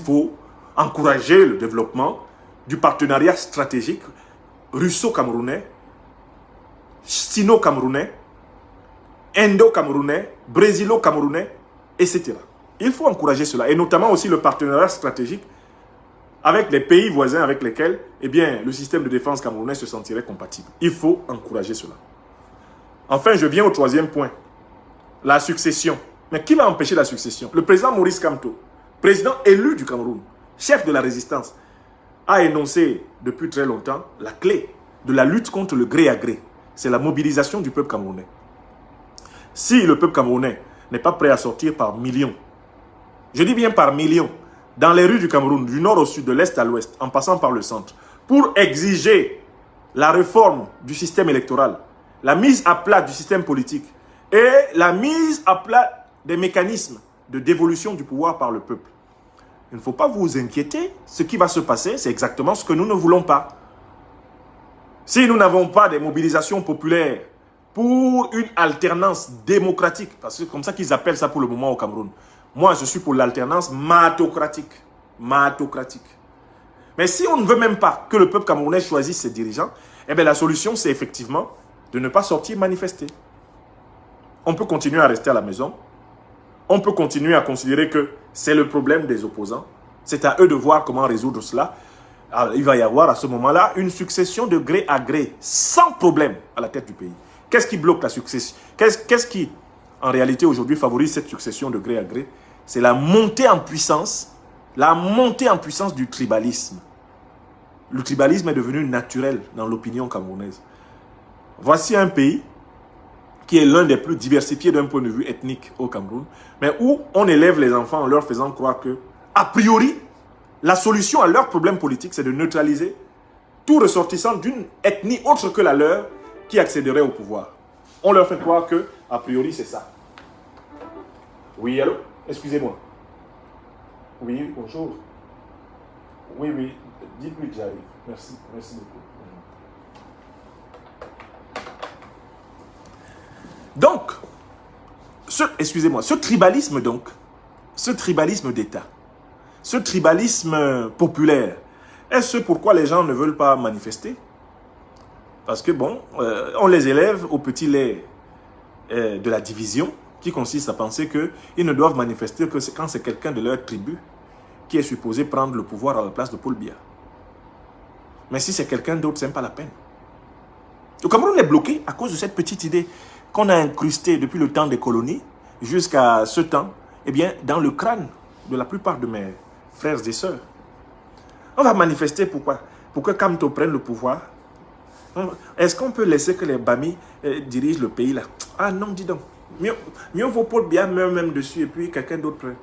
faut encourager le développement du partenariat stratégique russo-camerounais, sino-camerounais, indo-camerounais, brésilo-camerounais, etc. Il faut encourager cela, et notamment aussi le partenariat stratégique avec les pays voisins avec lesquels eh bien, le système de défense camerounais se sentirait compatible. Il faut encourager cela. Enfin, je viens au troisième point, la succession. Mais qui va empêcher la succession? Le président Maurice Kamto, président élu du Cameroun, chef de la résistance, a énoncé depuis très longtemps la clé de la lutte contre le gré à gré. C'est la mobilisation du peuple camerounais. Si le peuple camerounais n'est pas prêt à sortir par millions, je dis bien par millions, dans les rues du Cameroun, du nord au sud, de l'est à l'ouest, en passant par le centre, pour exiger la réforme du système électoral, la mise à plat du système politique et la mise à plat des mécanismes de dévolution du pouvoir par le peuple. Il ne faut pas vous inquiéter. Ce qui va se passer, c'est exactement ce que nous ne voulons pas. Si nous n'avons pas des mobilisations populaires pour une alternance démocratique, parce que c'est comme ça qu'ils appellent ça pour le moment au Cameroun. Moi, je suis pour l'alternance matocratique. Matocratique. Mais si on ne veut même pas que le peuple camerounais choisisse ses dirigeants, eh bien la solution, c'est effectivement de ne pas sortir manifester. On peut continuer à rester à la maison. On peut continuer à considérer que c'est le problème des opposants. C'est à eux de voir comment résoudre cela. Alors, il va y avoir à ce moment-là une succession de gré à gré, sans problème, à la tête du pays. Qu'est-ce qui bloque la succession? Qu'est-ce qui, en réalité, aujourd'hui, favorise cette succession de gré à gré? C'est la montée en puissance du tribalisme. Le tribalisme est devenu naturel dans l'opinion camerounaise. Voici un pays qui est l'un des plus diversifiés d'un point de vue ethnique au Cameroun, mais où on élève les enfants en leur faisant croire que, a priori, la solution à leurs problèmes politiques, c'est de neutraliser tout ressortissant d'une ethnie autre que la leur qui accéderait au pouvoir. On leur fait croire que, a priori, c'est ça. Oui, allô? Excusez-moi. Oui, bonjour. Oui, dites-lui que j'arrive. Merci beaucoup. Donc, ce tribalisme d'État, ce tribalisme populaire, est-ce pourquoi les gens ne veulent pas manifester? Parce que bon, on les élève au petit lait de la division, qui consiste à penser qu'ils ne doivent manifester que quand c'est quelqu'un de leur tribu qui est supposé prendre le pouvoir à la place de Paul Biya. Mais si c'est quelqu'un d'autre, ce n'est pas la peine. Le Cameroun est bloqué à cause de cette petite idée qu'on a incrustée depuis le temps des colonies jusqu'à ce temps, eh bien, dans le crâne de la plupart de mes frères et sœurs. On va manifester pourquoi? Pour que Kamto prenne le pouvoir. Est-ce qu'on peut laisser que les Bami dirigent le pays là? Ah non, dis donc. Mieux vaut Paul Biya meurt même dessus et puis quelqu'un d'autre prenne.